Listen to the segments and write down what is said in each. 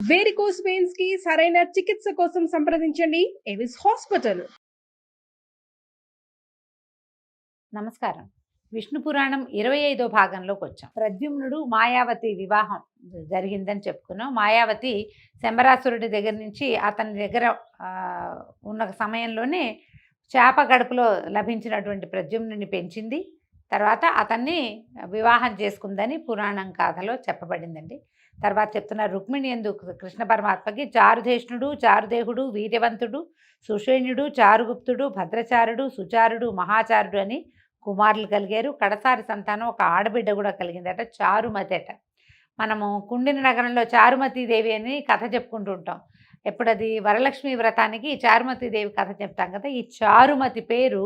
Varicose veins కి సరైన చికిత్స కోసం సంప్రదించండి ఎవిస్ హాస్పిటల్. నమస్కారం. విష్ణు పురాణం 25వ భాగంలోకి వచ్చాం. ప్రద్యుమ్నుడు మాయావతి వివాహం జరిగిందని చెప్పుకున్నాం. మాయావతి శంబరాసురుడి దగ్గర నుంచి అతని దగ్గర ఉన్న సమయంలోనే చేప గడుపులో లభించినటువంటి ప్రద్యుమ్నుని పెంచింది. తర్వాత అతన్ని వివాహం చేసుకుందని పురాణం కథలో చెప్పబడిందండి. తర్వాత చెప్తున్న రుక్మిణి యందు కృష్ణ పరమాత్మకి చారుధేష్ణుడు, చారుదేహుడు, వీర్యవంతుడు, సుషేణ్యుడు, చారుగుప్తుడు, భద్రచారుడు, సుచారుడు, మహాచారుడు అని కుమారులు కలిగారు. కడసారి సంతానం ఒక ఆడబిడ్డ కూడా కలిగిందట, చారుమతి అట. మనము కుండిన నగరంలో చారుమతీదేవి అని కథ చెప్పుకుంటూ ఉంటాం. ఎప్పుడది వరలక్ష్మి వ్రతానికి చారుమతీదేవి కథ చెప్తాం కదా. ఈ చారుమతి పేరు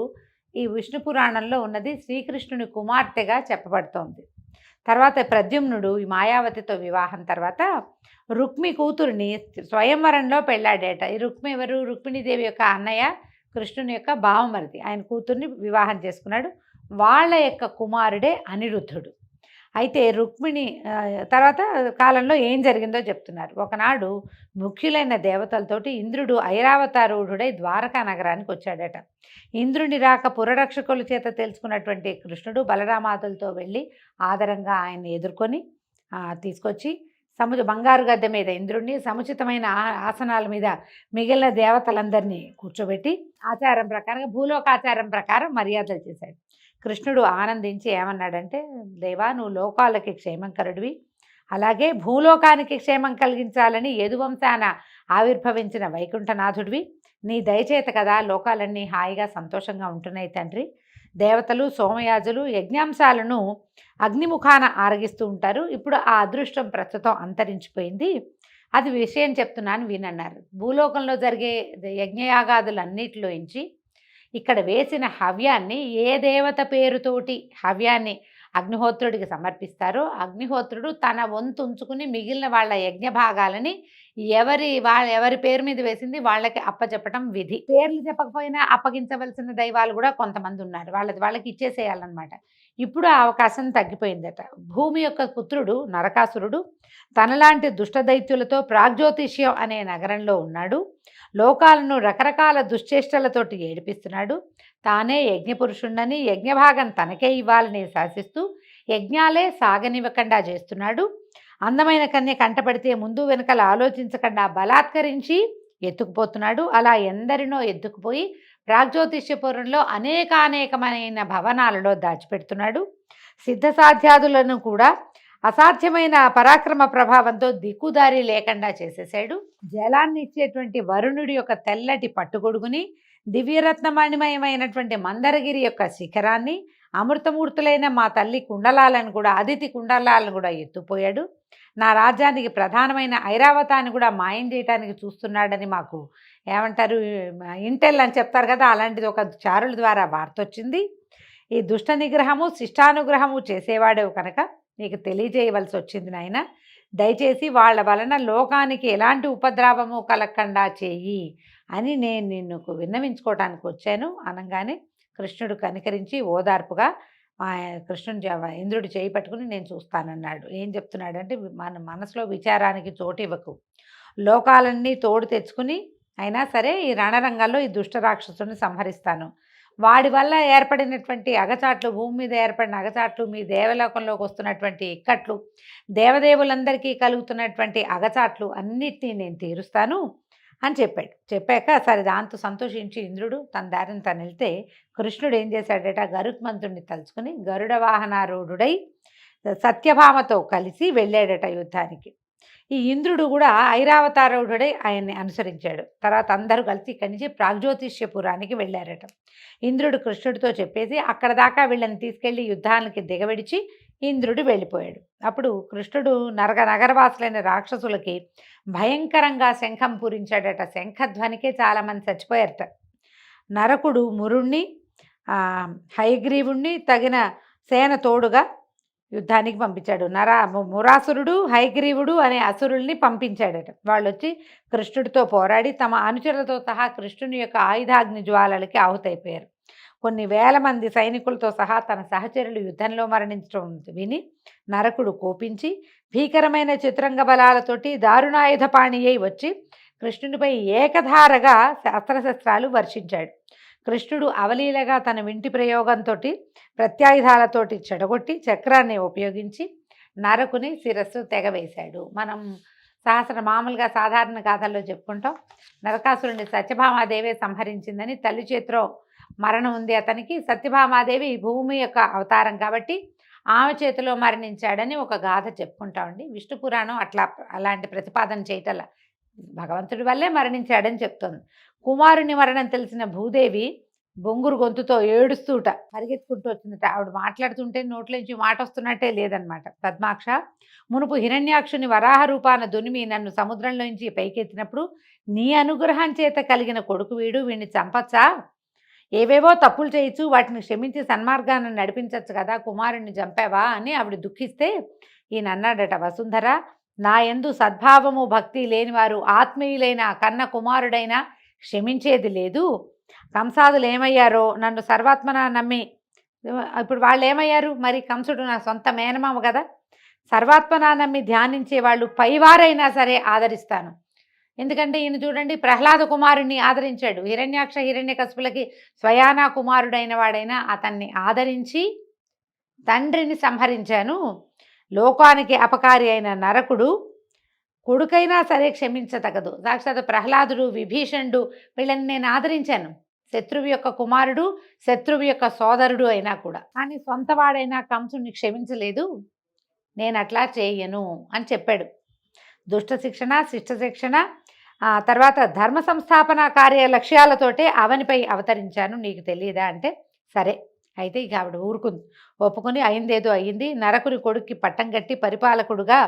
ఈ విష్ణు పురాణంలో ఉన్నది, శ్రీకృష్ణుని కుమార్తెగా చెప్పబడుతోంది. తర్వాత ప్రద్యుమ్నుడు ఈ మాయావతితో వివాహం తర్వాత రుక్మి కూతురిని స్వయంవరంలో పెళ్ళాడేట. ఈ రుక్మి ఎవరు? రుక్మిణీదేవి యొక్క అన్నయ్య, కృష్ణుని యొక్క బావమరిది. ఆయన కూతుర్ని వివాహం చేసుకున్నాడు. వాళ్ళ యొక్క కుమారుడే అనిరుద్ధుడు. అయితే రుక్మిణి తర్వాత కాలంలో ఏం జరిగిందో చెప్తున్నారు. ఒకనాడు ముఖ్యులైన దేవతలతోటి ఇంద్రుడు ఐరావతారూఢుడై ద్వారకా నగరానికి వచ్చాడట. ఇంద్రుని రాక పురరక్షకుల చేత తెలుసుకున్నటువంటి కృష్ణుడు బలరామాదులతో వెళ్ళి ఆదరంగా ఆయన్ని ఎదుర్కొని తీసుకొచ్చి బంగారు గద్దె మీద ఇంద్రుడిని, సముచితమైన ఆసనాల మీద మిగిలిన దేవతలందరినీ కూర్చోబెట్టి ఆచారం ప్రకారంగా, భూలోకాచారం ప్రకారం మర్యాదలు చేశాడు. కృష్ణుడు ఆనందించి ఏమన్నాడంటే, దేవా, నువ్వు లోకాలకి క్షేమంకరుడివి, అలాగే భూలోకానికి క్షేమం కలిగించాలని యదువంశాన ఆవిర్భవించిన వైకుంఠనాథుడివి, నీ దయచేత కదా లోకాలన్నీ హాయిగా సంతోషంగా ఉంటున్నాయి తండ్రి. దేవతలు, సోమయాజులు యజ్ఞాంశాలను అగ్నిముఖాన ఆరగిస్తూ ఉంటారు. ఇప్పుడు ఆ అదృష్టం ప్రస్తుతం అంతరించిపోయింది. అది విషయం చెప్తున్నాను వినన్నారు. భూలోకంలో జరిగే యజ్ఞయాగాదులన్నిటిలోంచి ఇక్కడ వేసిన హవ్యాన్ని ఏ దేవత పేరుతోటి హవ్యాన్ని అగ్నిహోత్రుడికి సమర్పిస్తారో అగ్నిహోత్రుడు తన వంతు ఉంచుకుని మిగిలిన వాళ్ళ యజ్ఞ భాగాలని ఎవరి పేరు మీద వేసింది వాళ్ళకి అప్పచెప్పటం విధి. పేర్లు చెప్పకపోయినా అప్పగించవలసిన దైవాలు కూడా కొంతమంది ఉన్నారు. వాళ్ళకి ఇచ్చేసేయాలన్నమాట. ఇప్పుడు ఆ అవకాశం తగ్గిపోయిందట. భూమి యొక్క పుత్రుడు నరకాసురుడు తనలాంటి దుష్టదైత్యులతో ప్రాగ్జ్యోతిష్యం అనే నగరంలో ఉన్నాడు. లోకాలను రకరకాల దుశ్చేష్టలతోటి ఏడిపిస్తున్నాడు. తానే యజ్ఞపురుషుణ్ణని, యజ్ఞభాగం తనకే ఇవ్వాలని శాసిస్తూ యజ్ఞాలే సాగనివ్వకుండా చేస్తున్నాడు. అందమైన కన్య కంటపడితే ముందు వెనకలు ఆలోచించకుండా బలాత్కరించి ఎత్తుకుపోతున్నాడు. అలా ఎందరినో ఎత్తుకుపోయి ప్రాగ్జ్యోతిష్యపురంలో అనేకమైన భవనాలలో దాచిపెడుతున్నాడు. సిద్ధసాధ్యాదులను కూడా అసాధ్యమైన పరాక్రమ ప్రభావంతో దిక్కుదారి లేకుండా చేసేసాడు. జలాన్ని ఇచ్చేటువంటి వరుణుడి యొక్క తెల్లటి పట్టుగొడుగుని, దివ్యరత్నమణిమయమైనటువంటి మందరగిరి యొక్క శిఖరాన్ని, అమృతమూర్తులైన మా తల్లి కుండలాలను కూడా, అదితి కుండలాలను కూడా ఎత్తుపోయాడు. నా రాజ్యానికి ప్రధానమైన ఐరావతాన్ని కూడా మాయం చేయడానికి చూస్తున్నాడని మాకు ఏమంటారు, ఇంటెల్ అని చెప్తారు కదా, అలాంటిది ఒక చారుల ద్వారా వార్త వచ్చింది. ఈ దుష్ట నిగ్రహము శిష్టానుగ్రహము చేసేవాడేవు కనుక నీకు తెలియజేయవలసి వచ్చింది నాయన. దయచేసి వాళ్ళ వలన లోకానికి ఎలాంటి ఉపద్రవము కలగకుండా చేయి అని నేను నిన్ను విన్నవించుకోవడానికి వచ్చాను అనగానే కృష్ణుడు కనికరించి ఓదార్పుగా ఇంద్రుడు చేయి పట్టుకుని నేను చూస్తానన్నాడు. ఏం చెప్తున్నాడంటే, మన మనసులో విచారానికి చోటు ఇవ్వకు, లోకాలన్నీ తోడు తెచ్చుకుని అయినా సరే ఈ రణరంగాల్లో ఈ దుష్ట రాక్షసుని సంహరిస్తాను. వాడి వల్ల ఏర్పడినటువంటి అగచాట్లు, భూమి మీద ఏర్పడిన అగచాట్లు, మీ దేవలోకంలోకి వస్తున్నటువంటి ఇక్కట్లు, దేవదేవులందరికీ కలుగుతున్నటువంటి అగచాట్లు అన్నిటినీ నేను తీరుస్తాను అని చెప్పాడు. చెప్పాక సరే దాంతో సంతోషించి ఇంద్రుడు తన దారిని తను వెళ్తే, కృష్ణుడు ఏం చేశాడట, గరుత్మంతుడిని తలుచుకుని గరుడ వాహనారూఢుడై సత్యభామతో కలిసి వెళ్ళాడట యుద్ధానికి. ఈ ఇంద్రుడు కూడా ఐరావతారూఢుడై ఆయన్ని అనుసరించాడు. తర్వాత అందరూ కలిసి ఇక్కడి నుంచి ప్రాగ్జ్యోతిష్యపురానికి వెళ్ళారట. ఇంద్రుడు కృష్ణుడితో చెప్పేసి అక్కడ దాకా వీళ్ళని తీసుకెళ్లి యుద్ధానికి దిగబెడిచి ఇంద్రుడు వెళ్ళిపోయాడు. అప్పుడు కృష్ణుడు నగరవాసులైన రాక్షసులకి భయంకరంగా శంఖం పూరించాడట. శంఖధ్వనికే చాలామంది చచ్చిపోయారట. నరకుడు మురుణ్ణి, హయగ్రీవుణ్ణి తగిన సేన తోడుగా యుద్ధానికి పంపించాడు. మురాసురుడు, హయగ్రీవుడు అనే అసురుల్ని పంపించాడట. వాళ్ళు వచ్చి కృష్ణుడితో పోరాడి తమ అనుచరులతో సహా కృష్ణుని యొక్క ఆయుధాగ్ని జ్వాలలకి ఆహుతైపోయారు. కొన్ని వేల మంది సైనికులతో సహా తన సహచరులు యుద్ధంలో మరణించడం విని నరకుడు కోపించి భీకరమైన చతురంగ బలాలతోటి దారుణాయుధపాణి అయి వచ్చి కృష్ణునిపై ఏకధారగా అస్త్రశస్త్రాలు వర్షించాడు. కృష్ణుడు అవలీలగా తన వింటి ప్రయోగంతో ప్రత్యాయుధాలతోటి చెడగొట్టి చక్రాన్ని ఉపయోగించి నరకుని శిరస్సు తెగవేశాడు. మనం మామూలుగా సాధారణ గాథల్లో చెప్పుకుంటాం. నరకాసురుని సత్యభామాదేవి సంహరించిందని, తల్లి చేతిలో మరణం ఉంది అతనికి. సత్యభామాదేవి భూమి యొక్క అవతారం కాబట్టి ఆమె చేతిలో మరణించాడని ఒక గాథ చెప్పుకుంటామండి. విష్ణు పురాణం అలాంటి ప్రతిపాదన చేయటల భగవంతుడి వల్లే మరణించాడని చెప్తోంది. కుమారుని మరణం తెలిసిన భూదేవి బొంగురు గొంతుతో ఏడుస్తూట పరిగెత్తుకుంటూ వచ్చిందట. ఆవిడ మాట్లాడుతుంటే నోట్లోంచి మాట వస్తున్నట్టే లేదనమాట. పద్మాక్ష, మునుపు హిరణ్యాక్షుని వరాహ రూపాన దునిమి నన్ను సముద్రంలోంచి పైకెత్తినప్పుడు నీ అనుగ్రహం చేత కలిగిన కొడుకు వీడిని చంపచ్చా? ఏవేవో తప్పులు చేయొచ్చు, వాటిని క్షమించి సన్మార్గాన్ని నడిపించచ్చు కదా, కుమారుణ్ణి చంపావా అని ఆవిడ దుఃఖిస్తే ఈయన అన్నాడట, వసుంధర, నా యందు సద్భావము భక్తి లేనివారు ఆత్మీయులైన కన్న కుమారుడైనా క్షమించేది లేదు. కంసాదులు ఏమయ్యారో నన్ను సర్వాత్మన నమ్మి, ఇప్పుడు వాళ్ళు ఏమయ్యారు మరి? కంసుడు నా సొంత మేనమామ కదా. సర్వాత్మన నమ్మి ధ్యానించే వాళ్ళు పైవారైనా సరే ఆదరిస్తాను. ఎందుకంటే ఈయన చూడండి, ప్రహ్లాద కుమారుణ్ణి ఆదరించాడు. హిరణ్యాక్ష హిరణ్యకశిపులకి స్వయానా కుమారుడైన వాడైనా అతన్ని ఆదరించి తండ్రిని సంహరించాను. లోకానికి అపకారి అయిన నరకుడు కొడుకైనా సరే క్షమించతగదు. సాక్షాత్ ప్రహ్లాదుడు, విభీషణుడు వీళ్ళని నేను ఆదరించాను. శత్రువు యొక్క కుమారుడు, శత్రువు యొక్క సోదరుడు అయినా కూడా. కానీ సొంతవాడైనా కంసుని క్షమించలేదు. నేను అట్లా చేయను అని చెప్పాడు. దుష్ట శిక్షణ, శిష్ట శిక్షణ, తర్వాత ధర్మ సంస్థాపన కార్య లక్ష్యాలతోటే అవనిపై అవతరించాను, నీకు తెలియదా అంటే, సరే అయితే ఇక ఆవిడ ఊరుకుంది, ఒప్పుకొని అయిందేదో అయ్యింది. నరకుని కొడుక్కి పట్టం కట్టి పరిపాలకుడుగా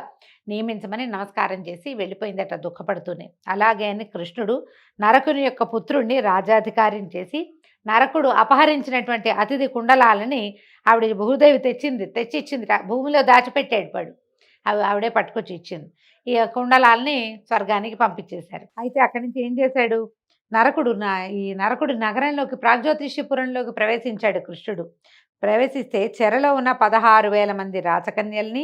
నియమించమని నమస్కారం చేసి వెళ్ళిపోయిందట దుఃఖపడుతూనే. అలాగే అని కృష్ణుడు నరకుని యొక్క పుత్రుణ్ణి రాజాధికారిని చేసి నరకుడు అపహరించినటువంటి అతిథి కుండలాలని ఆవిడ భూదేవి తెచ్చిచ్చింది. భూమిలో దాచిపెట్టాడు వాడు, అవి ఆవిడే పట్టుకొచ్చి ఇచ్చింది. ఈ కుండలాల్ని స్వర్గానికి పంపించేశారు. అయితే అక్కడి నుంచి ఏం చేశాడు ఈ నరకుడు నగరంలోకి, ప్రాగ్జ్యోతిష్యపురంలోకి ప్రవేశించాడు కృష్ణుడు. ప్రవేశిస్తే చెరలో ఉన్న 16,000 మంది రాచకన్యల్ని,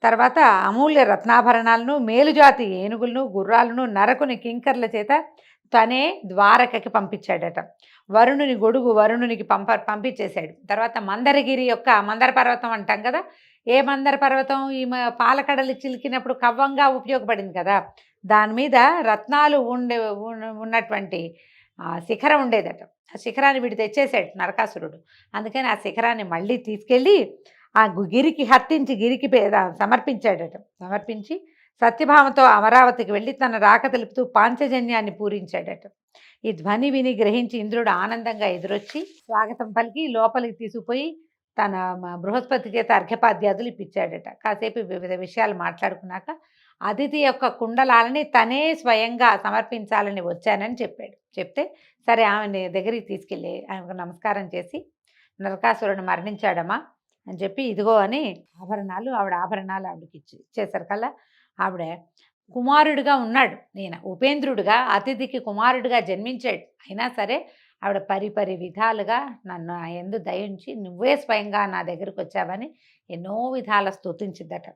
తర్వాత అమూల్య రత్నాభరణాలను, మేలుజాతి ఏనుగులను, గుర్రాలను నరకుని కింకర్ల చేత తనే ద్వారకకి పంపించాడట. వరుణుని గొడుగు వరుణునికి పంపించేశాడు. తర్వాత మందరగిరి యొక్క మందర పర్వతం అంటాం కదా, ఏ మందర పర్వతం? ఈ పాలకడలు చిలికినప్పుడు కవ్వంగా ఉపయోగపడింది కదా, దాని మీద రత్నాలు ఉన్నటువంటి శిఖరం ఉండేదట. ఆ శిఖరాన్ని వీడు తెచ్చేసాడు నరకాసురుడు. అందుకని ఆ శిఖరాన్ని మళ్ళీ తీసుకెళ్ళి ఆ గిరికి హత్తించి గిరికి సమర్పించాడట. సమర్పించి సత్యభామతో అమరావతికి వెళ్ళి తన రాక తెలుపుతూ పాంచజన్యాన్ని పూరించాడట. ఈ ధ్వని విని గ్రహించి ఇంద్రుడు ఆనందంగా ఎదురొచ్చి స్వాగతం పలికి లోపలికి తీసుకుపోయి తన బృహస్పతి చేత అర్ఘ్యపాద్యాదులు ఇప్పించాడట. కాసేపు వివిధ విషయాలు మాట్లాడుకున్నాక అతిథి యొక్క కుండలాలని తనే స్వయంగా సమర్పించాలని వచ్చానని చెప్పాడు. చెప్తే సరే ఆమె దగ్గరికి తీసుకెళ్ళి ఆమెకు నమస్కారం చేసి, నరకాసురుడు మరణించాడమ్మా అని చెప్పి ఇదిగో అని ఆభరణాలు ఆవిడకి ఇచ్చేసరికల్లా ఆవిడ కుమారుడిగా ఉన్నాడు. నేను ఉపేంద్రుడిగా అతిథికి కుమారుడిగా జన్మించాడు. అయినా సరే ఆవిడ పరిపరి విధాలుగా నన్ను ఎందు దయించి నువ్వే స్వయంగా నా దగ్గరికి వచ్చావని ఎన్నో విధాల స్తుతించిందట.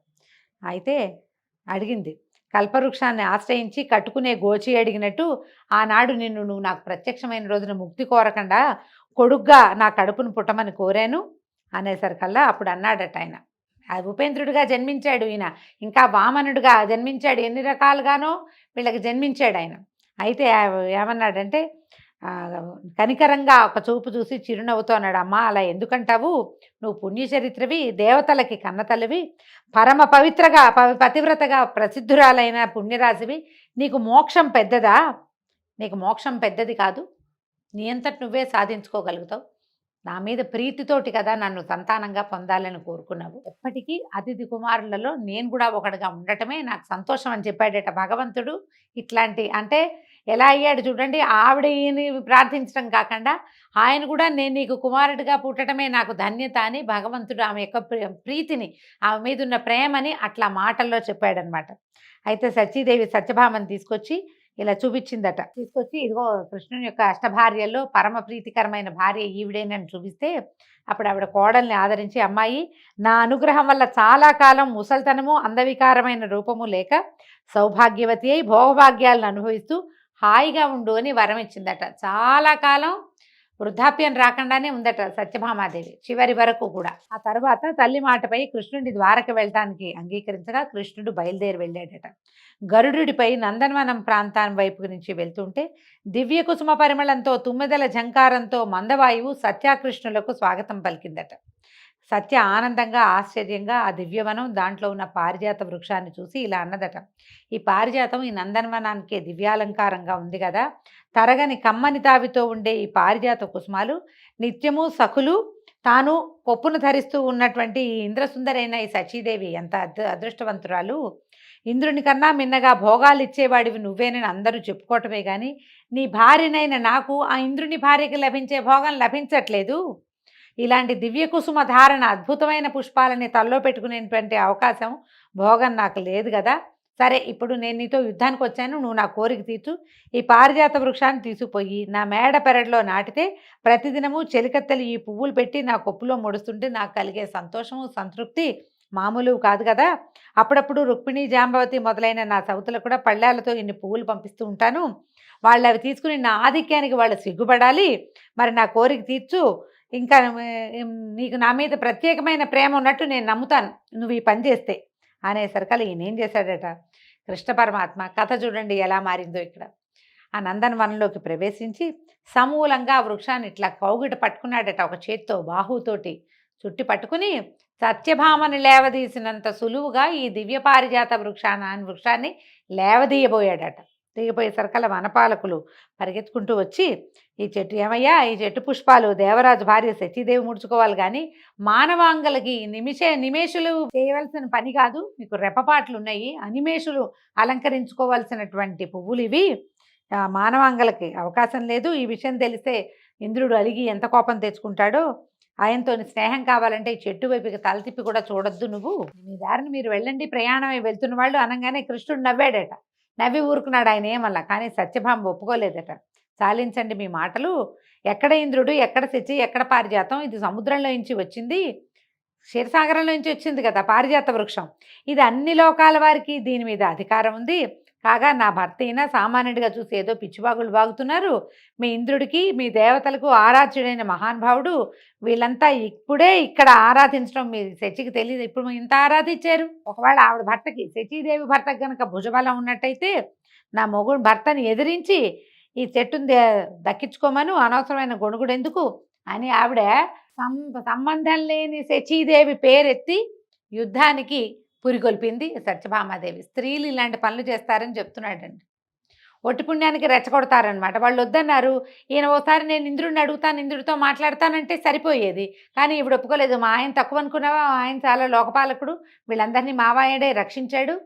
అయితే అడిగింది, కల్పవృక్షాన్ని ఆశ్రయించి కట్టుకునే గోచి అడిగినట్టు ఆనాడు నువ్వు నాకు ప్రత్యక్షమైన రోజున ముక్తి కోరకుండా కొడుగ్గా నా కడుపును పుట్టమని కోరాను అనేసరికల్లా అప్పుడు అన్నాడట ఆయన, ఉపేంద్రుడిగా జన్మించాడు ఈయన, ఇంకా వామనుడిగా జన్మించాడు, ఎన్ని రకాలుగానో వీళ్ళకి జన్మించాడు ఆయన. అయితే ఏమన్నాడంటే, కనికరంగా ఒక చూపు చూసి చిరునవ్వుతో అన్నాడు, అమ్మా అలా ఎందుకంటావు, నువ్వు పుణ్యచరిత్రవి, దేవతలకి కన్నతల్లివి, పరమ పతివ్రతగా ప్రసిద్ధురాలైన పుణ్యరాశివి, నీకు మోక్షం పెద్దదా? నీకు మోక్షం పెద్దది కాదు, నీ అంతటి నువ్వే సాధించుకోగలుగుతావు. నా మీద ప్రీతితోటి కదా నన్ను సంతానంగా పొందాలని కోరుకున్నావు. ఎప్పటికీ అతిథి కుమారులలో నేను కూడా ఒకటిగా ఉండటమే నాకు సంతోషం అని చెప్పాడట భగవంతుడు. ఇట్లాంటి అంటే ఎలా అయ్యాడు చూడండి, ఆవిడని ప్రార్థించడం కాకుండా ఆయన కూడా నేను నీకు కుమారుడిగా పుట్టడమే నాకు ధన్యత అని భగవంతుడు ఆమె యొక్క ప్రీతిని, ఆమె మీద ఉన్న ప్రేమని అట్లా మాటల్లో చెప్పాడనమాట. అయితే సతీదేవి సత్యభామని తీసుకొచ్చి ఇలా చూపించిందట. తీసుకొచ్చి ఇదిగో కృష్ణుని యొక్క అష్టభార్యల్లో పరమ ప్రీతికరమైన భార్య ఈవిడేనని చూపిస్తే అప్పుడు ఆవిడ కోడల్ని ఆదరించి, అమ్మాయి నా అనుగ్రహం వల్ల చాలా కాలం ముసల్తనము అందవికారమైన రూపము లేక సౌభాగ్యవతి అయి భోగభాగ్యాలను అనుభవిస్తూ హాయిగా ఉండు అని వరం ఇచ్చిందట. చాలా కాలం వృద్ధాప్యం రాకుండానే ఉందట సత్యభామాదేవి చివరి వరకు కూడా. ఆ తర్వాత తల్లి మాటపై కృష్ణుడి ద్వారకు వెళ్ళటానికి అంగీకరించగా కృష్ణుడు బయలుదేరి వెళ్ళాడట. గరుడుపై నందనవనం ప్రాంతం వైపు నుంచి వెళ్తుంటే దివ్య కుసుమ పరిమళంతో తుమ్మెదల ఝంకారంతో మందవాయువు సత్యాకృష్ణులకు స్వాగతం పలికిందట. సత్య ఆనందంగా ఆశ్చర్యంగా ఆ దివ్యవనం దాంట్లో ఉన్న పారిజాత వృక్షాన్ని చూసి ఇలా అన్నదట, ఈ పారిజాతం ఈ నందనవనానికే దివ్యాలంకారంగా ఉంది కదా, తరగని కమ్మని తావితో ఉండే ఈ పారిజాత కుసుమాలు నిత్యము సఖులు తాను కొప్పును ధరిస్తూ ఉన్నటువంటి ఈ ఇంద్రసుందరైన ఈ సచీదేవి ఎంత అదృష్టవంతురాలు, ఇంద్రుని కన్నా మిన్నగా భోగాలు ఇచ్చేవాడివి నువ్వేనని అందరూ చెప్పుకోవటమే కానీ నీ భార్యనైన నాకు ఆ ఇంద్రుని భార్యకి లభించే భోగం లభించట్లేదు. ఇలాంటి దివ్య కుసుమ ధారణ అద్భుతమైన పుష్పాలని తల్లో పెట్టుకునేటువంటి అవకాశం భోగం నాకు లేదు కదా. సరే, ఇప్పుడు నేను నీతో యుద్ధానికి వచ్చాను, నువ్వు నా కోరిక తీర్చు. ఈ పారిజాత వృక్షాన్ని తీసుకుపోయి నా మేడ పెరడులో నాటితే ప్రతిదినము చెలికత్తెలు ఈ పువ్వులు పెట్టి నా కొప్పులో ముడుస్తుంటే నాకు కలిగే సంతోషము సంతృప్తి మామూలు కాదు కదా. అప్పుడప్పుడు రుక్మిణి జాంబవతి మొదలైన నా సౌతులకు కూడా పళ్ళాలతో ఇన్ని పువ్వులు పంపిస్తూ ఉంటాను. వాళ్ళు అవి తీసుకుని నా ఆధిక్యానికి వాళ్ళు సిగ్గుపడాలి. మరి నా కోరిక తీర్చు. ఇంకా నీకు నా మీద ప్రత్యేకమైన ప్రేమ ఉన్నట్టు నేను నమ్ముతాను నువ్వు ఈ పని చేస్తే అనేసరికల్లా ఈయన ఏం చేశాడట, కృష్ణ పరమాత్మ కథ చూడండి ఎలా మారిందో. ఇక్కడ ఆ నందనవనంలోకి ప్రవేశించి సమూలంగా ఆ వృక్షాన్ని ఇట్లా కౌగిట పట్టుకున్నాడట. ఒక చేత్తో బాహుతోటి చుట్టి పట్టుకుని సత్యభామని లేవదీసినంత సులువుగా ఈ దివ్య పారిజాత వృక్షాన్ని లేవదీయబోయాడట. దిగిపోయేసరికల్లా వనపాలకులు పరిగెత్తుకుంటూ వచ్చి, ఈ చెట్టు ఏమయ్యా, ఈ చెట్టు పుష్పాలు దేవరాజు భార్య సతీదేవి ముడుచుకోవాలి కానీ మానవాంగలకి నిమేషులు చేయవలసిన పని కాదు, మీకు రెప్పపాట్లు ఉన్నాయి, అనిమేషులు అలంకరించుకోవాల్సినటువంటి పువ్వులు ఇవి, మానవాంగలకి అవకాశం లేదు. ఈ విషయం తెలిస్తే ఇంద్రుడు అలిగి ఎంత కోపం తెచ్చుకుంటాడో, ఆయనతో స్నేహం కావాలంటే ఈ చెట్టు వైపుకి తల తిప్పి కూడా చూడొద్దు, నువ్వు మీ దారిని మీరు వెళ్ళండి, ప్రయాణమై వెళ్తున్న వాళ్ళు అనగానే కృష్ణుడు నవ్వాడట. నవ్వి ఊరుకున్నాడు ఆయన ఏమల్లా. కానీ సత్యభామ ఒప్పుకోలేదట. చాలించండి మీ మాటలు, ఎక్కడ ఇంద్రుడు, ఎక్కడ శచి, ఎక్కడ పారిజాతం, ఇది సముద్రంలో నుంచి వచ్చింది, క్షీరసాగరంలో నుంచి వచ్చింది కదా పారిజాత వృక్షం, ఇది అన్ని లోకాల వారికి దీని మీద అధికారం ఉంది. కాగా నా భర్త అయినా సామాన్యుడిగా చూసి ఏదో పిచ్చివాగులు బాగుతున్నారు. మీ ఇంద్రుడికి మీ దేవతలకు ఆరాధ్యుడైన మహానుభావుడు, వీళ్ళంతా ఇప్పుడే ఇక్కడ ఆరాధించడం మీ శచికి తెలియదు, ఇప్పుడు ఇంత ఆరాధించారు. ఒకవేళ ఆవిడ భర్తకి శచీదేవి భర్తకు కనుక భుజబలం ఉన్నట్టయితే నా మొగుడు భర్తని ఎదిరించి ఈ చెట్టుని దక్కించుకోమను, అనవసరమైన గొణుగుడు ఎందుకు అని ఆవిడ సంబంధం లేని శచీదేవి పేరెత్తి యుద్ధానికి పురికొల్పింది సత్యభామాదేవి. స్త్రీలు ఇలాంటి పనులు చేస్తారని చెప్తున్నాడండి. ఒట్టి పుణ్యానికి రెచ్చగొడతారనమాట. వాళ్ళు వద్దన్నారు. ఈయన ఓసారి నేను ఇంద్రుడిని అడుగుతాను, ఇంద్రుడితో మాట్లాడతానంటే సరిపోయేది. కానీ ఇప్పుడు ఒప్పుకోలేదు. మా ఆయన తక్కువ అనుకున్నావా, ఆయన చాలా లోకపాలకుడు, వీళ్ళందరినీ మావాయడే రక్షించాడు,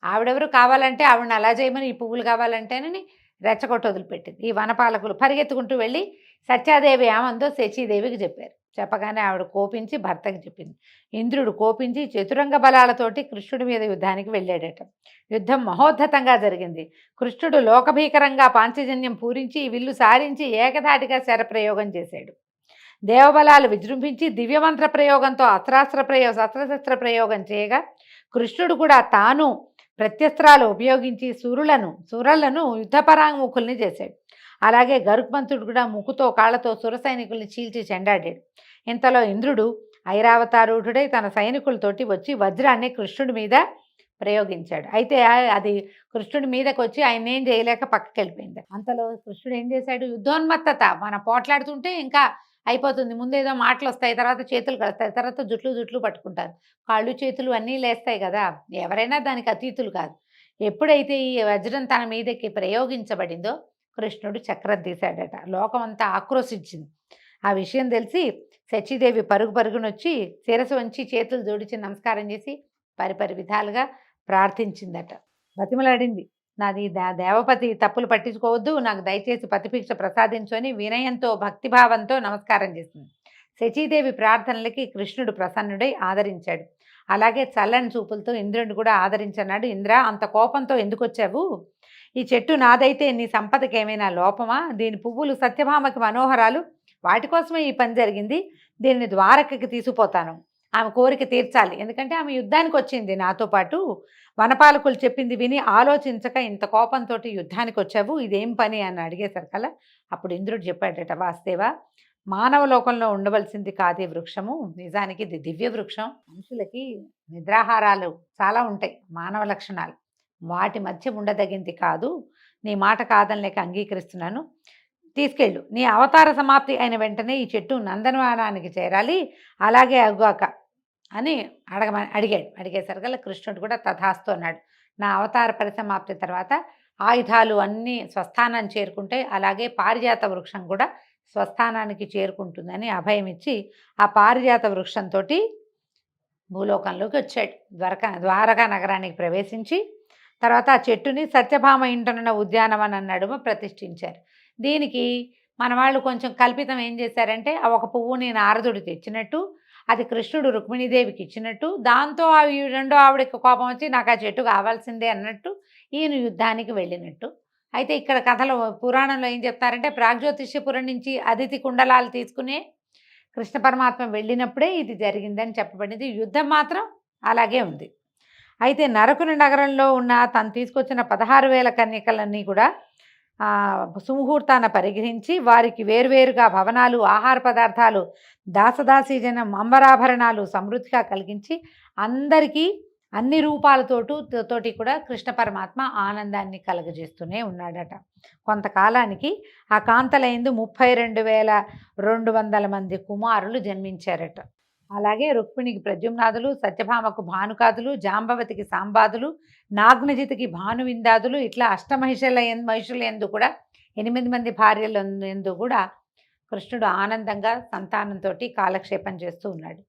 ఆవిడెవరు కావాలంటే ఆవిడని అలా చేయమని, ఈ పువ్వులు కావాలంటేనని రెచ్చగొట్టి వదిలిపెట్టింది. ఈ వనపాలకులు పరిగెత్తుకుంటూ వెళ్ళి సత్యాదేవి ఏమందో శచీదేవికి చెప్పారు. చెప్పగానే ఆవిడ కోపించి భర్తకి చెప్పింది. ఇంద్రుడు కోపించి చతురంగ బలాలతోటి కృష్ణుడి మీద యుద్ధానికి వెళ్ళాడట. యుద్ధం మహోద్ధతంగా జరిగింది. కృష్ణుడు లోకభీకరంగా పాంచజన్యం పూరించి విల్లు సారించి ఏకధాటిగా శరప్రయోగం చేశాడు. దేవబలాలు విజృంభించి దివ్యమంత్ర ప్రయోగంతో శస్త్రశస్త్ర ప్రయోగం చేయగా కృష్ణుడు కూడా తాను ప్రత్యస్త్రాలు ఉపయోగించి సురలను యుద్ధపరాంగుముఖుల్ని చేశాడు. అలాగే గరుత్మంతుడు కూడా ముక్కుతో కాళ్లతో సుర సైనికుల్ని చీల్చి చెండాడాడు. ఇంతలో ఇంద్రుడు ఐరావతారూఢుడై తన సైనికులతోటి వచ్చి వజ్రాన్ని కృష్ణుడి మీద ప్రయోగించాడు. అయితే అది కృష్ణుడి మీదకి వచ్చి ఆయన ఏం చేయలేక పక్కకి వెళ్ళిపోయింది. అంతలో కృష్ణుడు ఏం చేశాడు, యుద్ధోన్మత్తత, మనం పోట్లాడుతుంటే ఇంకా అయిపోతుంది, ముందేదో మాటలు వస్తాయి, తర్వాత చేతులు కలుస్తాయి, తర్వాత జుట్లు పట్టుకుంటారు, కాళ్ళు చేతులు అన్నీ లేస్తాయి కదా, ఎవరైనా దానికి అతీతులు కాదు. ఎప్పుడైతే ఈ వజ్రం తన మీదకి ప్రయోగించబడిందో కృష్ణుడు చక్రం తీశాడట. లోకమంతా ఆక్రోశించింది. ఆ విషయం తెలిసి శచీదేవి పరుగునొచ్చి శిరసు వంచి చేతులు జోడించి నమస్కారం చేసి పరిపరి విధాలుగా ప్రార్థించిందట. బతిమలాడింది, నాది దేవపతి తప్పులు పట్టించుకోవద్దు, నాకు దయచేసి పతిభిక్ష ప్రసాదించు అని వినయంతో భక్తిభావంతో నమస్కారం చేసింది. శచీదేవి ప్రార్థనలకి కృష్ణుడు ప్రసన్నుడై ఆదరించాడు. అలాగే చల్లని చూపులతో ఇంద్రుడిని కూడా ఆదరించన్నాడు. ఇంద్ర, అంత కోపంతో ఎందుకు వచ్చావు? ఈ చెట్టు నాదైతే నీ సంపదకి ఏమైనా లోపమా? దీని పువ్వులు సత్యభామకి మనోహరాలు, వాటి కోసమే ఈ పని జరిగింది. దీన్ని ద్వారకకి తీసుకుపోతాను, ఆమె కోరిక తీర్చాలి. ఎందుకంటే ఆమె యుద్ధానికి వచ్చింది నాతో పాటు. వనపాలకులు చెప్పింది విని ఆలోచించక ఇంత కోపంతో యుద్ధానికి వచ్చావు, ఇదేం పని అని అడిగేసరికల్లా అప్పుడు ఇంద్రుడు చెప్పాడట, వాస్తేవా, మానవ లోకంలో ఉండవలసింది కాదు ఈ వృక్షము, నిజానికి ఇది దివ్య వృక్షం. మనుషులకి నిద్రాహారాలు చాలా ఉంటాయి, మానవ లక్షణాలు, వాటి మధ్య ఉండదగింది కాదు. నీ మాట కాదని లేక అంగీకరిస్తున్నాను, తీసుకెళ్ళు. నీ అవతార సమాప్తి అయిన వెంటనే ఈ చెట్టు నందనవనానికి చేరాలి, అలాగే అగ్గాక అని అడిగేసరికల్లా కృష్ణుడు కూడా తథాస్తు అన్నాడు. నా అవతార పరిసమాప్తి తర్వాత ఆయుధాలు అన్నీ స్వస్థానాన్ని చేరుకుంటాయి, అలాగే పారిజాత వృక్షం కూడా స్వస్థానానికి చేరుకుంటుందని అభయం ఇచ్చి ఆ పారిజాత వృక్షంతో భూలోకంలోకి వచ్చాడు. ద్వారకా నగరానికి ప్రవేశించి తర్వాత ఆ చెట్టుని సత్యభామ ఇంటనున్న ఉద్యానవనం నడుమ ప్రతిష్ఠించారు. దీనికి మన వాళ్ళు కొంచెం కల్పితం ఏం చేశారంటే, ఆ ఒక పువ్వుని నారదుడు తెచ్చినట్టు, అది కృష్ణుడు రుక్మిణీదేవికి ఇచ్చినట్టు, దాంతో రెండో ఆవిడకి కోపం వచ్చి నాకు ఆ చెట్టు కావాల్సిందే అన్నట్టు ఈయన యుద్ధానికి వెళ్ళినట్టు. అయితే ఇక్కడ కథలో పురాణంలో ఏం చెప్తారంటే, ప్రాగ్జ్యోతిష్యపురం నుంచి అదితి కుండలాలు తీసుకునే కృష్ణ పరమాత్మ వెళ్ళినప్పుడే ఇది జరిగిందని చెప్పబడింది. యుద్ధం మాత్రం అలాగే ఉంది. అయితే నరకుని నగరంలో ఉన్న తను తీసుకొచ్చిన 16,000 కన్యకలన్నీ కూడా సుముహూర్తాన పరిగ్రహించి వారికి వేరువేరుగా భవనాలు, ఆహార పదార్థాలు, దాసదాసీజనం, అంబరాభరణాలు సమృద్ధిగా కలిగించి అందరికీ అన్ని రూపాలతోటి కూడా కృష్ణ పరమాత్మ ఆనందాన్ని కలగజేస్తూనే ఉన్నాడట. కొంతకాలానికి ఆ కాంతలైందు 32,200 మంది కుమారులు జన్మించారట. అలాగే రుక్మిణికి ప్రద్యుమ్నాదులు, సత్యభామకు భానుకాదులు, జాంబవతికి సాంబాదులు, నాగ్నజితికి భానువిందాదులు, ఇట్లా మహిషుల యందు కూడా 8 మంది భార్యల యందు కూడా కృష్ణుడు ఆనందంగా సంతానంతో కాలక్షేపం చేస్తూ ఉన్నాడు.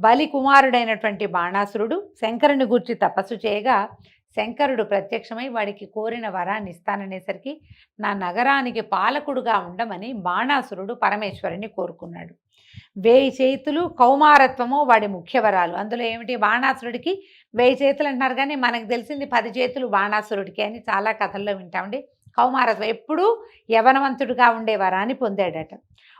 బలి కుమారుడైనటువంటి బాణాసురుడు శంకరుని గూర్చి తపస్సు చేయగా శంకరుడు ప్రత్యక్షమై వాడికి కోరిన వరాన్ని ఇస్తాననేసరికి నా నగరానికి పాలకుడుగా ఉండమని బాణాసురుడు పరమేశ్వరుని కోరుకున్నాడు. 1000 చేతులు కౌమారత్వము వాడి ముఖ్య వరాలు. అందులో ఏమిటి, బాణాసురుడికి 1000 చేతులు అంటున్నారు, కానీ మనకు తెలిసింది 10 చేతులు బాణాసురుడికి అని చాలా కథల్లో వింటామండి. కౌమారత్వం ఎప్పుడూ యవనవంతుడిగా ఉండే వరాన్ని పొందాడట.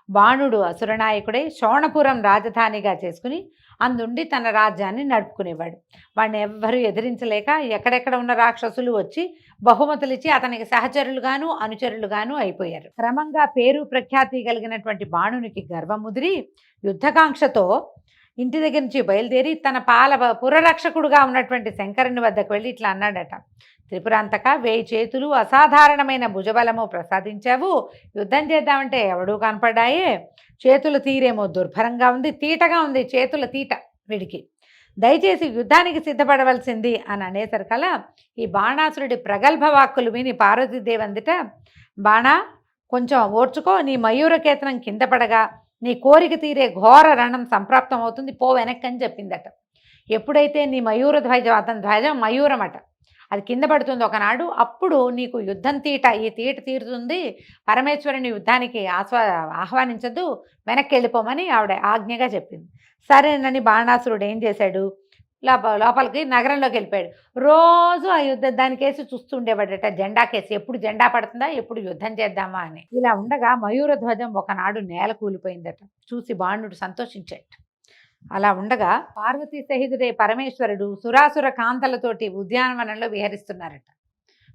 బాణుడు అసురనాయకుడై శోణపురం రాజధానిగా చేసుకుని అందుండి తన రాజ్యాన్ని నడుపుకునేవాడు. వాడిని ఎవ్వరూ ఎదిరించలేక ఎక్కడెక్కడ ఉన్న రాక్షసులు వచ్చి బహుమతులిచ్చి అతనికి సహచరులుగాను అనుచరులుగాను అయిపోయారు. క్రమంగా పేరు ప్రఖ్యాతి కలిగినటువంటి బాణునికి గర్వముదిరి యుద్ధకాంక్షతో ఇంటి దగ్గర నుంచి బయలుదేరి తన పురరక్షకుడుగా ఉన్నటువంటి శంకరుని వద్దకు వెళ్ళి ఇట్లా అన్నాడట, త్రిపురాంతక 1000 చేతులు అసాధారణమైన భుజబలము ప్రసాదించావు, యుద్ధం చేద్దామంటే ఎవడూ కనపడ్డాయే, చేతుల తీరేమో దుర్భరంగా ఉంది, తీటగా ఉంది చేతుల తీట వీడికి, దయచేసి యుద్ధానికి సిద్ధపడవలసింది అని అనేసరికల్లా ఈ బాణాసురుడి ప్రగల్భ వాక్కులు విని పార్వతీదేవి అందుట, బాణా కొంచెం ఓర్చుకో, నీ మయూరకేతనం కింద పడగా నీ కోరిక తీరే ఘోర రణం సంప్రాప్తం అవుతుంది, పో వెనక్కి అని చెప్పిందట. ఎప్పుడైతే నీ మయూర ధ్వజం, అతని ధ్వజం మయూరమట, అది కింద పడుతుంది ఒకనాడు, అప్పుడు నీకు యుద్ధం ఈ తీట తీరుతుంది, పరమేశ్వరుని యుద్ధానికి ఆహ్వానించద్దు, వెనక్కి వెళ్ళిపోమని ఆవిడ ఆజ్ఞగా చెప్పింది. సరేనని బాణాసురుడు ఏం చేశాడు, లోపలికి నగరంలోకి వెళ్ళిపోయాడు. రోజు ఆ దానికేసి చూస్తుండేవాడట, జెండా కేసి, ఎప్పుడు జెండా పడుతుందా, ఎప్పుడు యుద్ధం చేద్దామా అని. ఇలా ఉండగా మయూర ధ్వజం ఒకనాడు నేల కూలిపోయిందట. చూసి బాణుడు సంతోషించాడు. అలా ఉండగా పార్వతీ సహితుడే పరమేశ్వరుడు సురాసుర కాంతలతోటి ఉద్యానవనంలో విహరిస్తున్నారట.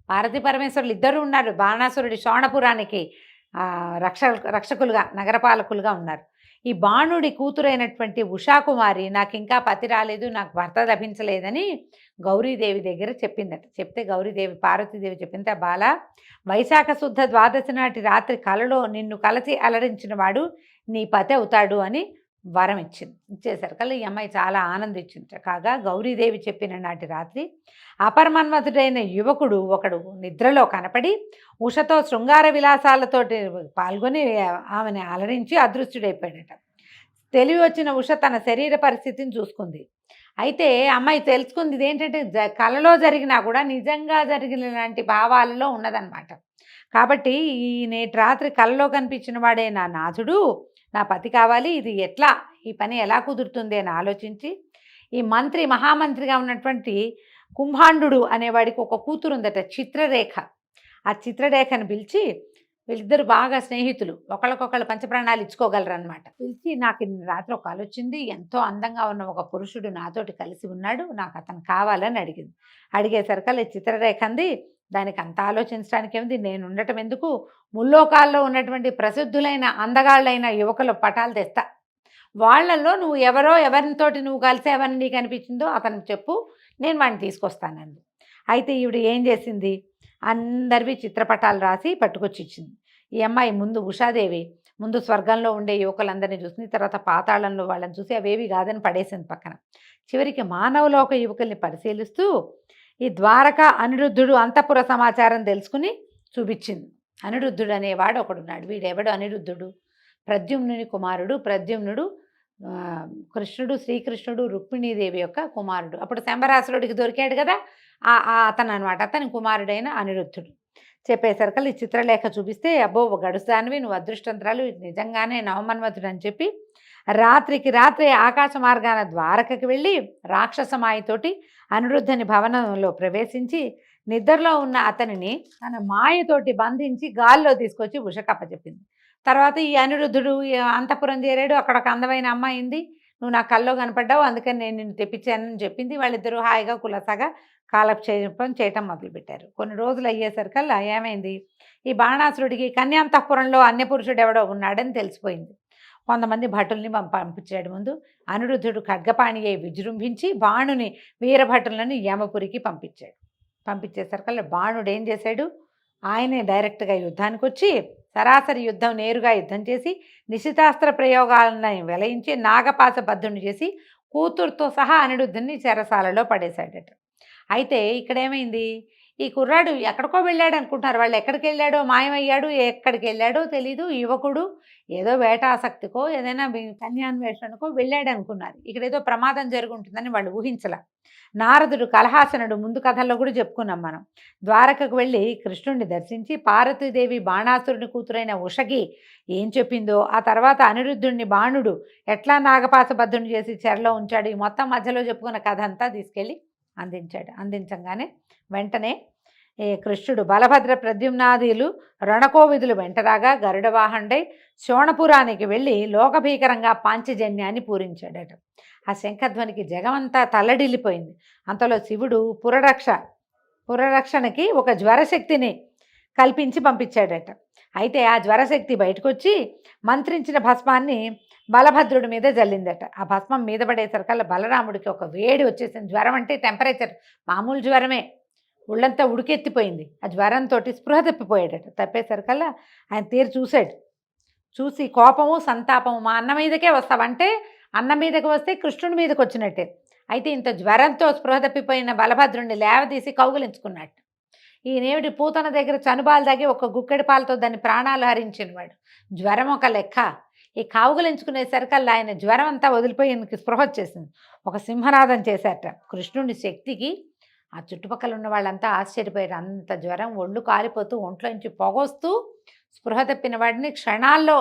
పార్వతీ పరమేశ్వరులు ఇద్దరు ఉన్నారు. బాణాసురుడి శోణపురానికి రక్షకులుగా, నగరపాలకులుగా ఉన్నారు. ఈ బాణుడి కూతురైనటువంటి ఉషాకుమారి నాకు ఇంకా పతి రాలేదు, నాకు భర్త లభించలేదని గౌరీదేవి దగ్గర చెప్పిందట. చెప్తే గౌరీదేవి పార్వతీదేవి చెప్పింది, బాల, వైశాఖ శుద్ధ ద్వాదశి నాటి రాత్రి కలలో నిన్ను కలసి అలరించిన వాడు నీ పతి అవుతాడు అని వరం ఇచ్చేసరికల్లా ఈ అమ్మాయి చాలా ఆనందించింది. కాగా గౌరీదేవి చెప్పిన నాటి రాత్రి అపరమన్మథుడైన యువకుడు ఒకడు నిద్రలో కనపడి ఉషతో శృంగార విలాసాలతోటి పాల్గొని ఆమెను అలరించి అదృశ్యుడైపోయాడట. తెలివి వచ్చిన ఉష తన శరీర పరిస్థితిని చూసుకుంది. అయితే అమ్మాయి తెలుసుకుంది ఇదేంటంటే కలలో జరిగినా కూడా నిజంగా జరిగిన లాంటి భావాలలో ఉన్నదన్నమాట. కాబట్టి ఈ నేటి రాత్రి కలలో కనిపించిన వాడే నా నాథుడు, నా పతి కావాలి, ఇది ఎట్లా, ఈ పని ఎలా కుదురుతుంది అని ఆలోచించి ఈ మహామంత్రిగా ఉన్నటువంటి కుంభాండు అనేవాడికి ఒక కూతురు ఉందట, చిత్రరేఖ. ఆ చిత్రలేఖను పిలిచి, వీళ్ళిద్దరు బాగా స్నేహితులు, ఒకళ్ళకొకళ్ళు పంచప్రాణాలు ఇచ్చుకోగలరు అనమాట. పిలిచి, నాకు నిన్న రాత్రి ఒక కల వచ్చింది, ఎంతో అందంగా ఉన్న ఒక పురుషుడు నాతోటి కలిసి ఉన్నాడు, నాకు అతను కావాలని అడిగింది. అడిగేసరికల్లా చిత్రరేఖ అంది, దానికి అంత ఆలోచించడానికి ఏమిటి, నేను ఉండటం ఎందుకు, ముల్లోకాల్లో ఉన్నటువంటి ప్రసిద్ధులైన అందగాళ్ళైన యువకుల పటాలు తెస్తా, వాళ్ళల్లో నువ్వు ఎవరితోటి నువ్వు కలిసేవని నీకు అనిపించిందో అతనికి చెప్పు, నేను వాడిని తీసుకొస్తానంది. అయితే ఈవిడ ఏం చేసింది, అందరివి చిత్రపటాలు రాసి పట్టుకొచ్చి ఇచ్చింది. ఈ అమ్మాయి ముందు ఉషాదేవి ముందు స్వర్గంలో ఉండే యువకులందరినీ చూసింది, తర్వాత పాతాళంలో వాళ్ళని చూసి అవేవి కాదని పడేసింది పక్కన. చివరికి మానవలోక యువకుల్ని పరిశీలిస్తూ ఈ ద్వారక అనిరుద్ధుడు అంతఃపుర సమాచారం తెలుసుకుని చూపించింది. అనిరుద్ధుడు అనేవాడు ఒకడున్నాడు. వీడెవడు అనిరుద్ధుడు, ప్రద్యుమ్నుని కుమారుడు. ప్రద్యుమ్నుడు కృష్ణుడు, శ్రీకృష్ణుడు రుక్మిణీదేవి యొక్క కుమారుడు. అప్పుడు శంబరాసురుడికి దొరికాడు కదా, అతను అనమాట, అతని కుమారుడైన అనిరుద్ధుడు. చెప్పేసరికల్ ఈ చిత్రలేఖ చూపిస్తే, అబ్బో గడుస్తానివి, నువ్వు అదృష్టంతరాలు, నిజంగానే నవమన్మథుడు అని చెప్పి రాత్రికి రాత్రి ఆకాశ మార్గాన ద్వారకకి వెళ్ళి రాక్షసమాయతోటి అనిరుద్ధని భవనంలో ప్రవేశించి నిద్రలో ఉన్న అతనిని తన మాయతోటి బంధించి గాల్లో తీసుకొచ్చి ఉషకప్పచెప్పింది. తర్వాత ఈ అనిరుద్ధుడు అంతఃపురం చేరాడు. అక్కడ ఒక అందమైన అమ్మాయి ఉంది, నువ్వు నా కల్లో కనపడ్డావు, అందుకని నేను నిన్ను తెప్పించానని చెప్పింది. వాళ్ళిద్దరూ హాయిగా కులసగా కాలక్షేపం చేయటం మొదలుపెట్టారు. కొన్ని రోజులు అయ్యేసరికల్లా ఏమైంది, ఈ బాణాసురుడికి కన్యాంతఃపురంలో అన్యపురుషుడు ఎవడో ఉన్నాడని తెలిసిపోయింది. కొంతమంది భటుల్ని పంపించాడు. ముందు అనిరుద్ధుడు ఖడ్గపాణి అయి విజృంభించి బాణుని వీరభటులను యమపురికి పంపించేసరికల్లా బాణుడు ఏం చేశాడు, ఆయనే డైరెక్ట్గా యుద్ధానికి వచ్చి సరాసరి యుద్ధం నేరుగా యుద్ధం చేసి నిశితాస్త్ర ప్రయోగాలను వెలయించి నాగపాస బద్ధుని చేసి కూతురుతో సహా అనిరుద్ధుని చెరసాలలో పడేశాడట. అయితే ఇక్కడేమైంది, ఈ కుర్రాడు ఎక్కడికో వెళ్ళాడు అనుకుంటున్నారు వాళ్ళు. ఎక్కడికి వెళ్ళాడో, మాయమయ్యాడు, ఎక్కడికి వెళ్ళాడో తెలీదు. యువకుడు ఏదో వేటాసక్తికో ఏదైనా కన్యాన్వేషణకో వెళ్ళాడు అనుకున్నారు. ఇక్కడ ఏదో ప్రమాదం జరుగుంటుందని వాళ్ళు ఊహించలే. నారదుడు కలహాసనుడు ముందు కథల్లో కూడా చెప్పుకున్నాం మనం. ద్వారకకు వెళ్ళి కృష్ణుడిని దర్శించి పార్వతీదేవి బాణాసురుని కూతురైన ఉషకి ఏం చెప్పిందో, ఆ తర్వాత అనిరుద్ధుడిని బాణుడు ఎట్లా నాగపాసబద్ధుని చేసి చెరలో ఉంచాడు, ఈ మొత్తం మధ్యలో చెప్పుకున్న కథ అంతా తీసుకెళ్ళి అందించగానే వెంటనే కృష్ణుడు బలభద్ర ప్రద్యుమ్నాదులు రణకోవిదులు వెంటరాగా గరుడవాహండై శోణపురానికి వెళ్ళి లోకభీకరంగా పాంచజన్యాన్ని పూరించాడట. ఆ శంఖధ్వనికి జగమంతా తల్లడిల్లిపోయింది. అంతలో శివుడు పురరక్షణకి ఒక జ్వరశక్తిని కల్పించి పంపించాడట. అయితే ఆ జ్వరశక్తి బయటకు వచ్చి మంత్రించిన భస్మాన్ని బలభద్రుడి మీద జల్లిందట. ఆ భస్మం మీద పడేసరికల్లా బలరాముడికి ఒక వేడి వచ్చేసింది. జ్వరం అంటే టెంపరేచర్ మామూలు జ్వరమే, ఒళ్ళంతా ఉడికెత్తిపోయింది. ఆ జ్వరంతో స్పృహ తప్పిపోయాడట. తప్పేసరికల్లా ఆయన తీరు చూశాడు. చూసి కోపము సంతాపము, మా అన్న మీదకే వస్తావంటే అన్న మీదకి వస్తే కృష్ణుడి మీదకి వచ్చినట్టే. అయితే ఇంత జ్వరంతో స్పృహ తప్పిపోయిన బలభద్రుడిని లేవదీసి కౌగులించుకున్నట్టు. ఈయనేమిటి పూతన దగ్గర చనుబాలు దాగి ఒక గుక్కెడి పాలతో దాని ప్రాణాలు హరించినవాడు. జ్వరం ఒక లెక్క, ఈ కావుగలించుకునేసరికల్లా ఆయన జ్వరం అంతా వదిలిపోయి ఈయనకి స్పృహ వచ్చేసింది. ఒక సింహనాదం చేశారట. కృష్ణుడి శక్తికి ఆ చుట్టుపక్కల ఉన్న వాళ్ళంతా ఆశ్చర్యపోయారు. అంత జ్వరం, ఒళ్ళు కాలిపోతూ ఒంట్లోంచి పొగొస్తూ స్పృహ తప్పిన వాడిని క్షణాల్లో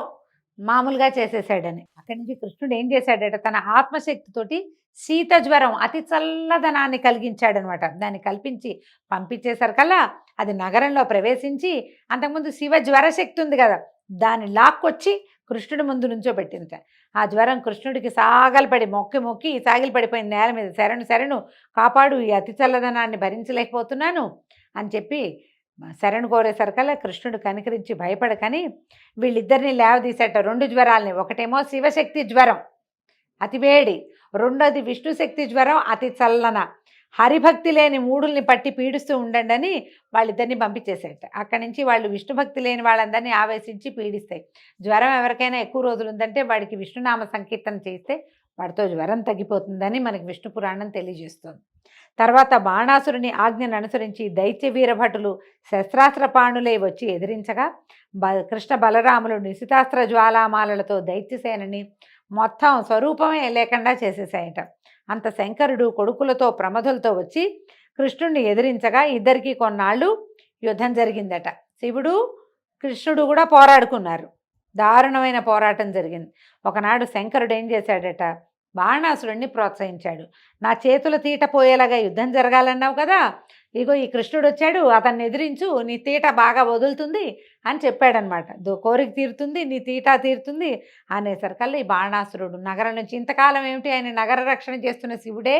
మామూలుగా చేసేసాడని. అక్కడి నుంచి కృష్ణుడు ఏం చేశాడట, తన ఆత్మశక్తితోటి శీత జ్వరం అతి చల్లదనాన్ని కలిగించాడనమాట. దాన్ని కల్పించి పంపించేసరికల్లా అది నగరంలో ప్రవేశించి, అంతకుముందు శివ జ్వరశక్తి ఉంది కదా, దాన్ని లాక్కొచ్చి కృష్ణుడి ముందు నుంచోబెట్టింది. ఆ జ్వరం కృష్ణుడికి సాగలపడి మొక్కి సాగిలపడిపోయింది నేల మీద. శరణు కాపాడు, ఈ అతి చల్లదనాన్ని భరించలేకపోతున్నాను అని చెప్పి శరణు కోరేసరికల్లా కృష్ణుడు కనికరించి భయపడకని వీళ్ళిద్దరిని లేవదీసేట. 2 జ్వరాలని, ఒకటేమో శివశక్తి జ్వరం అతి వేడి, రెండోది విష్ణుశక్తి జ్వరం అతి చల్లన. హరిభక్తి లేని మూడుల్ని పట్టి పీడిస్తూ ఉండండి అని వాళ్ళిద్దరిని పంపించేసేట. అక్కడి నుంచి వాళ్ళు విష్ణుభక్తి లేని వాళ్ళందరినీ ఆవేశించి పీడిస్తాయి. జ్వరం ఎవరికైనా ఎక్కువ రోజులు ఉందంటే వాడికి విష్ణునామ సంకీర్తన చేస్తే వాడితో జ్వరం తగ్గిపోతుందని మనకి విష్ణు పురాణం తెలియజేస్తుంది. తర్వాత బాణాసురుని ఆజ్ఞను అనుసరించి దైత్య వీరభటులు శస్త్రాస్త్రపాణులై వచ్చి ఎదిరించగా కృష్ణ బలరాములు నిశితాస్త్ర జ్వాలామాలలతో దైత్యసేనని మొత్తం స్వరూపమే లేకుండా చేసేసాయట. అంత శంకరుడు కొడుకులతో ప్రమధులతో వచ్చి కృష్ణుడిని ఎదిరించగా ఇద్దరికి కొన్నాళ్ళు యుద్ధం జరిగిందట. శివుడు కృష్ణుడు కూడా పోరాడుకున్నారు. దారుణమైన పోరాటం జరిగింది. ఒకనాడు శంకరుడు ఏం చేశాడట, బాణాసురుడిని ప్రోత్సహించాడు. నా చేతుల తీట పోయేలాగా యుద్ధం జరగాలన్నావు కదా, ఇగో ఈ కృష్ణుడు వచ్చాడు, అతన్ని ఎదిరించు, నీ తీట బాగా వదులుతుంది అని చెప్పాడనమాట. కోరిక తీరుతుంది, నీ తీట తీరుతుంది అనేసరికల్లా ఈ బాణాసురుడు నగరం నుంచి, ఇంతకాలం ఏమిటి ఆయన నగర రక్షణ చేస్తున్న శివుడే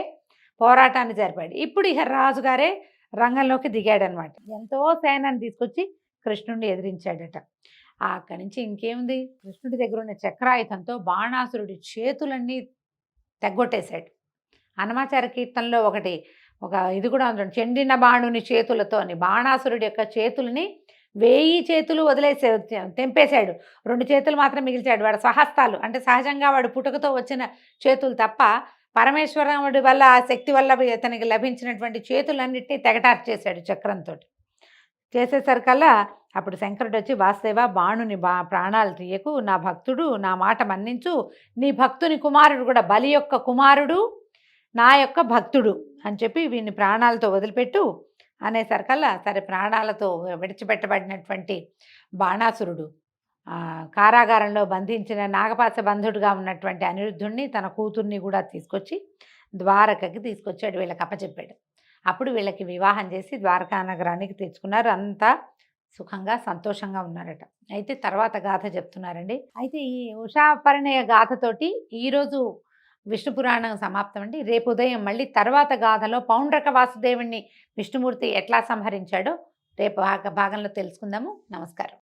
పోరాటాన్ని జరిపాడు. ఇప్పుడు ఇక రాజుగారే రంగంలోకి దిగాడనమాట. ఎంతో సేనాన్ని తీసుకొచ్చి కృష్ణుడిని ఎదిరించాడట. అక్కడి నుంచి ఇంకేముంది, కృష్ణుడి దగ్గర ఉన్న చక్రాయుధంతో బాణాసురుడి చేతులన్నీ తెగ్గొట్టేశాడు. అన్నమాచార కీర్తనలో ఒక ఇది కూడా ఉంది, చెండిన బాణుని చేతులతో అని. బాణాసురుడి యొక్క చేతులని 1000 చేతులు వదిలేసే తెంపేశాడు, 2 చేతులు మాత్రం మిగిల్చాడు. వాడు స్వహస్తాలు అంటే సహజంగా వాడు పుట్టుకతో వచ్చిన చేతులు తప్ప పరమేశ్వరుడి వల్ల ఆ శక్తి వల్ల అతనికి లభించినటువంటి చేతులన్నిటినీ తెగటార్చేశాడు చక్రంతో. చేసేసరికల్లా అప్పుడు శంకరుడు వచ్చి, వాసుదేవ బాణుని ప్రాణాలు తీయకు, నా భక్తుడు, నా మాట మన్నించు, నీ భక్తుని కుమారుడు కూడా, బలి యొక్క కుమారుడు నా యొక్క భక్తుడు అని చెప్పి వీడిని ప్రాణాలతో వదిలిపెట్టు అనేసరికల్లా సరే ప్రాణాలతో విడిచిపెట్టబడినటువంటి బాణాసురుడు కారాగారంలో బంధించిన నాగపాశ బంధుడుగా ఉన్నటువంటి అనిరుద్ధుణ్ణి తన కూతుర్ని కూడా తీసుకొచ్చి ద్వారకకి తీసుకొచ్చాడు, వీళ్ళకి అప్పచెప్పాడు. అప్పుడు వీళ్ళకి వివాహం చేసి ద్వారకా నగరానికి తెచ్చుకున్నారు. అంతా సుఖంగా సంతోషంగా ఉన్నారట. అయితే తర్వాత గాథ చెప్తున్నారండి. అయితే ఈ ఉషా పరిణయ గాథతోటి ఈరోజు విష్ణు పురాణం సమాప్తం అండి. రేపు ఉదయం మళ్ళీ తర్వాత గాథలో పౌండ్రక వాసుదేవుణ్ణి విష్ణుమూర్తి ఎట్లా సంహరించాడో రేపు భాగంలో తెలుసుకుందాము. నమస్కారం.